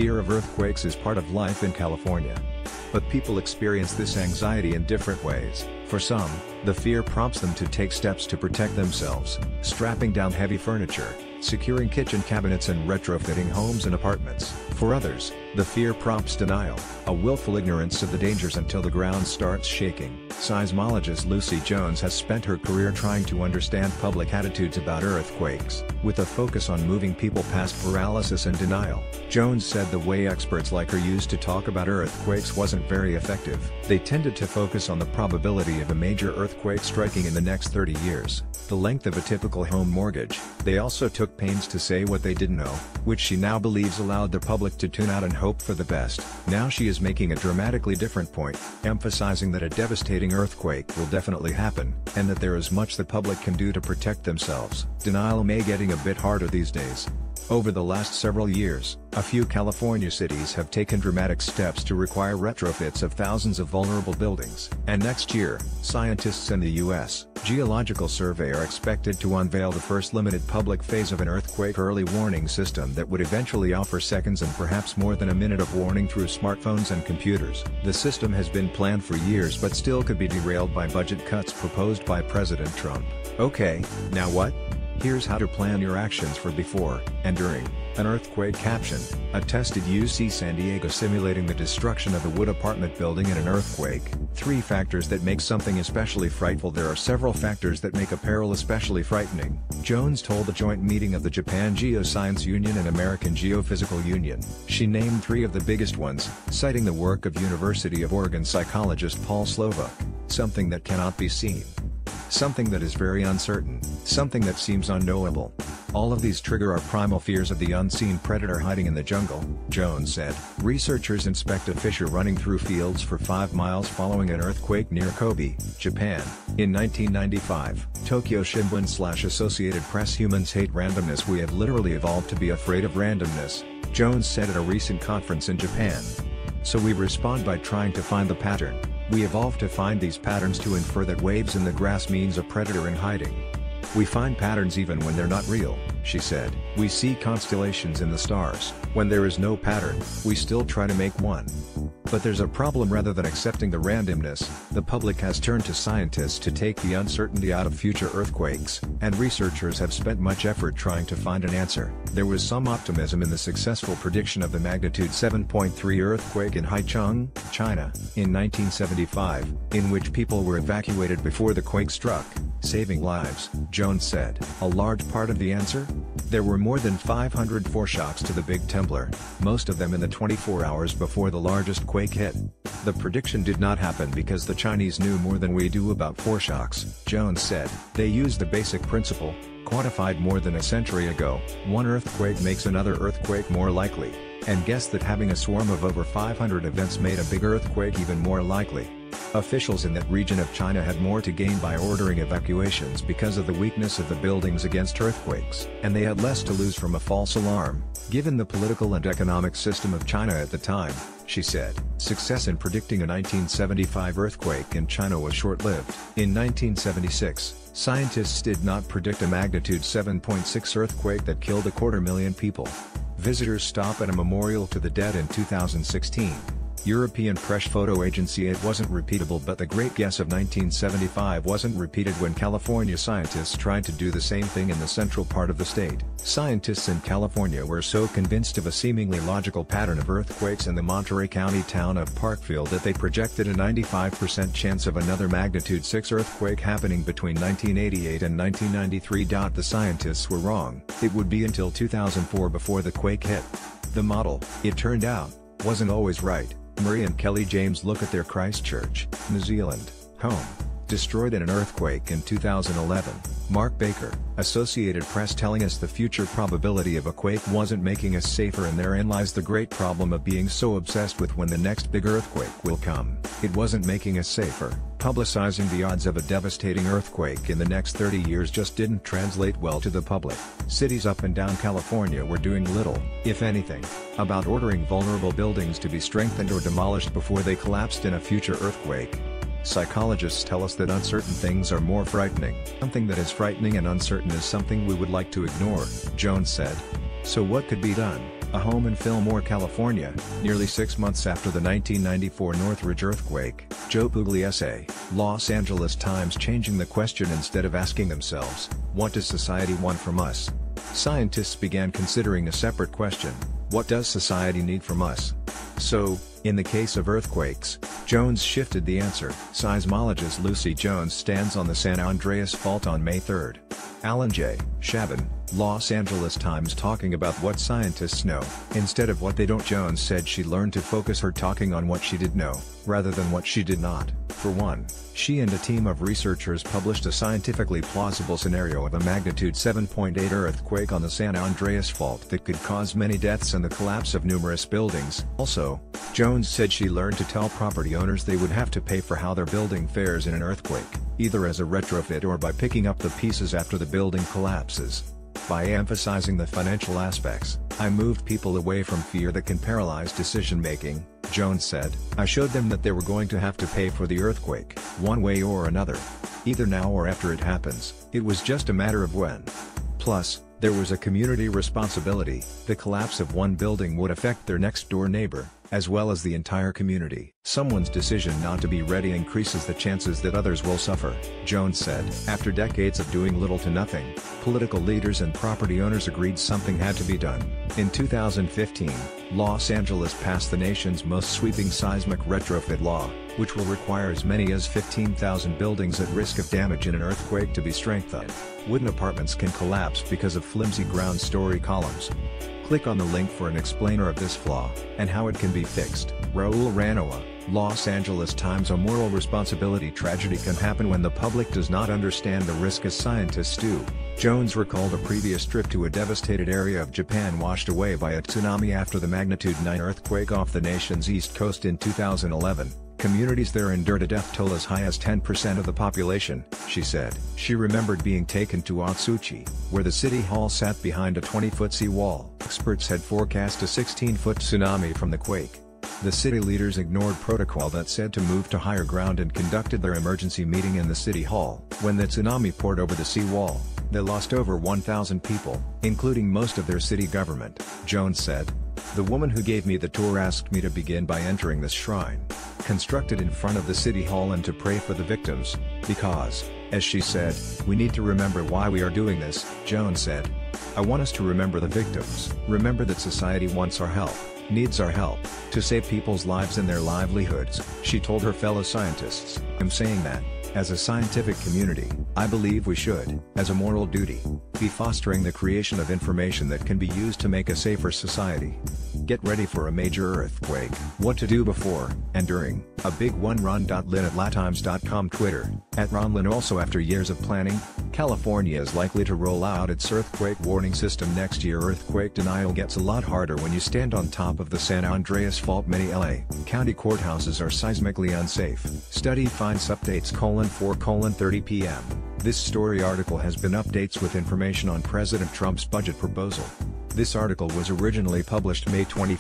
fear of earthquakes is part of life in California. But people experience this anxiety in different ways. For some, the fear prompts them to take steps to protect themselves, strapping down heavy furniture, securing kitchen cabinets and retrofitting homes and apartments. For others, the fear prompts denial, a willful ignorance of the dangers until the ground starts shaking. Seismologist Lucy Jones has spent her career trying to understand public attitudes about earthquakes, with a focus on moving people past paralysis and denial. Jones said the way experts like her used to talk about earthquakes wasn't very effective. They tended to focus on the probability of a major earthquake striking in the next 30 years, the length of a typical home mortgage. They also took pains to say what they didn't know, which she now believes allowed the public to tune out and hope for the best. Now she is making a dramatically different point, emphasizing that a devastating earthquake will definitely happen, and that there is much the public can do to protect themselves. Denial may getting a bit harder these days. Over the last several years, a few California cities have taken dramatic steps to require retrofits of thousands of vulnerable buildings. And next year, scientists and the U.S. Geological Survey are expected to unveil the first limited public phase of an earthquake early warning system that would eventually offer seconds and perhaps more than a minute of warning through smartphones and computers. The system has been planned for years but still could be derailed by budget cuts proposed by President Trump. Okay, now what? Here's how to plan your actions for before and during an earthquake. Caption: a test at UC San Diego simulating the destruction of a wood apartment building in an earthquake. 3 factors that make something especially frightful. There are several factors that make a peril especially frightening, Jones told the joint meeting of the Japan Geoscience Union and American Geophysical Union. She named 3 of the biggest ones, citing the work of University of Oregon psychologist Paul Slovak. Something that cannot be seen. Something that is very uncertain. Something that seems unknowable. All of these trigger our primal fears of the unseen predator hiding in the jungle, Jones said. Researchers inspect a fissure running through fields for 5 miles following an earthquake near Kobe, Japan. In 1995, Tokyo Shimbun/Associated Press. Humans hate randomness. We have literally evolved to be afraid of randomness, Jones said at a recent conference in Japan. So we respond by trying to find the pattern. We evolved to find these patterns, to infer that waves in the grass means a predator in hiding. We find patterns even when they're not real, she said. We see constellations in the stars. When there is no pattern, we still try to make one. But there's a problem. Rather than accepting the randomness, the public has turned to scientists to take the uncertainty out of future earthquakes, and researchers have spent much effort trying to find an answer. There was some optimism in the successful prediction of the magnitude 7.3 earthquake in Haicheng, China, in 1975, in which people were evacuated before the quake struck, saving lives, Jones said. A large part of the answer? There were more than 500 foreshocks to the Big Templar, most of them in the 24 hours before the largest quake hit. The prediction did not happen because the Chinese knew more than we do about foreshocks, Jones said. They used the basic principle, quantified more than a century ago: one earthquake makes another earthquake more likely, and guessed that having a swarm of over 500 events made a big earthquake even more likely. Officials in that region of China had more to gain by ordering evacuations because of the weakness of the buildings against earthquakes, and they had less to lose from a false alarm, given the political and economic system of China at the time, she said. Success in predicting a 1975 earthquake in China was short-lived. In 1976, scientists did not predict a magnitude 7.6 earthquake that killed 250,000 people. Visitors stop at a memorial to the dead in 2016. European press photo agency. It wasn't repeatable, but the great guess of 1975 wasn't repeated when California scientists tried to do the same thing in the central part of the state. Scientists in California were so convinced of a seemingly logical pattern of earthquakes in the Monterey County town of Parkfield that they projected a 95% chance of another magnitude 6 earthquake happening between 1988 and 1993. The scientists were wrong. It would be until 2004 before the quake hit. The model, it turned out, wasn't always right. Marie and Kelly James look at their Christchurch, New Zealand, home, destroyed in an earthquake in 2011. Mark Baker, Associated Press, telling us the future probability of a quake wasn't making us safer, and therein lies the great problem of being so obsessed with when the next big earthquake will come. It wasn't making us safer. Publicizing the odds of a devastating earthquake in the next 30 years just didn't translate well to the public. Cities up and down California were doing little, if anything, about ordering vulnerable buildings to be strengthened or demolished before they collapsed in a future earthquake. Psychologists tell us that uncertain things are more frightening. Something that is frightening and uncertain is something we would like to ignore, Jones said. So what could be done? a home in Fillmore, California, nearly 6 months after the 1994 Northridge earthquake. Joe Pugliese, Los Angeles Times, changing the question instead of asking themselves, what does society want from us? Scientists began considering a separate question, what does society need from us? So, in the case of earthquakes, Jones shifted the answer. Seismologist Lucy Jones stands on the San Andreas Fault on May 3. Alan J. Shabin, Los Angeles Times, talking about what scientists know, instead of what they don't. Jones said she learned to focus her talking on what she did know, rather than what she did not. For one, she and a team of researchers published a scientifically plausible scenario of a magnitude 7.8 earthquake on the San Andreas Fault that could cause many deaths and the collapse of numerous buildings. Also, Jones said she learned to tell property owners they would have to pay for how their building fares in an earthquake, either as a retrofit or by picking up the pieces after the building collapses. By emphasizing the financial aspects, I moved people away from fear that can paralyze decision-making, Jones said. I showed them that they were going to have to pay for the earthquake, one way or another. Either now or after it happens, it was just a matter of when. Plus, there was a community responsibility. The collapse of one building would affect their next-door neighbor, as well as the entire community. Someone's decision not to be ready increases the chances that others will suffer, Jones said. After decades of doing little to nothing, political leaders and property owners agreed something had to be done. In 2015, Los Angeles passed the nation's most sweeping seismic retrofit law, which will require as many as 15,000 buildings at risk of damage in an earthquake to be strengthened. Wooden apartments can collapse because of flimsy ground story columns. Click on the link for an explainer of this flaw, and how it can be fixed. Raul Ranoa, Los Angeles Times. A moral responsibility tragedy can happen when the public does not understand the risk as scientists do. Jones recalled a previous trip to a devastated area of Japan washed away by a tsunami after the magnitude 9 earthquake off the nation's east coast in 2011. Communities there endured a death toll as high as 10% of the population, she said. She remembered being taken to Otsuchi, where the city hall sat behind a 20-foot seawall. Experts had forecast a 16-foot tsunami from the quake. The city leaders ignored protocol that said to move to higher ground and conducted their emergency meeting in the city hall. When the tsunami poured over the seawall, they lost over 1,000 people, including most of their city government, Jones said. The woman who gave me the tour asked me to begin by entering this shrine, constructed in front of the city hall, and to pray for the victims, because, as she said, we need to remember why we are doing this, Jones said. I want us to remember the victims. Remember that society wants our help, needs our help, to save people's lives and their livelihoods, she told her fellow scientists. I'm saying that, as a scientific community, I believe we should, as a moral duty, be fostering the creation of information that can be used to make a safer society. Get ready for a major earthquake. What to do before and during. A big one. Ron.Lin at latimes.com. Twitter, @RonLin. Also, after years of planning, California is likely to roll out its earthquake warning system next year. Earthquake denial gets a lot harder when you stand on top of the San Andreas Fault. Many LA County courthouses are seismically unsafe. Study finds updates: 4:30 p.m. This story article has been updates with information on President Trump's budget proposal. This article was originally published May 24.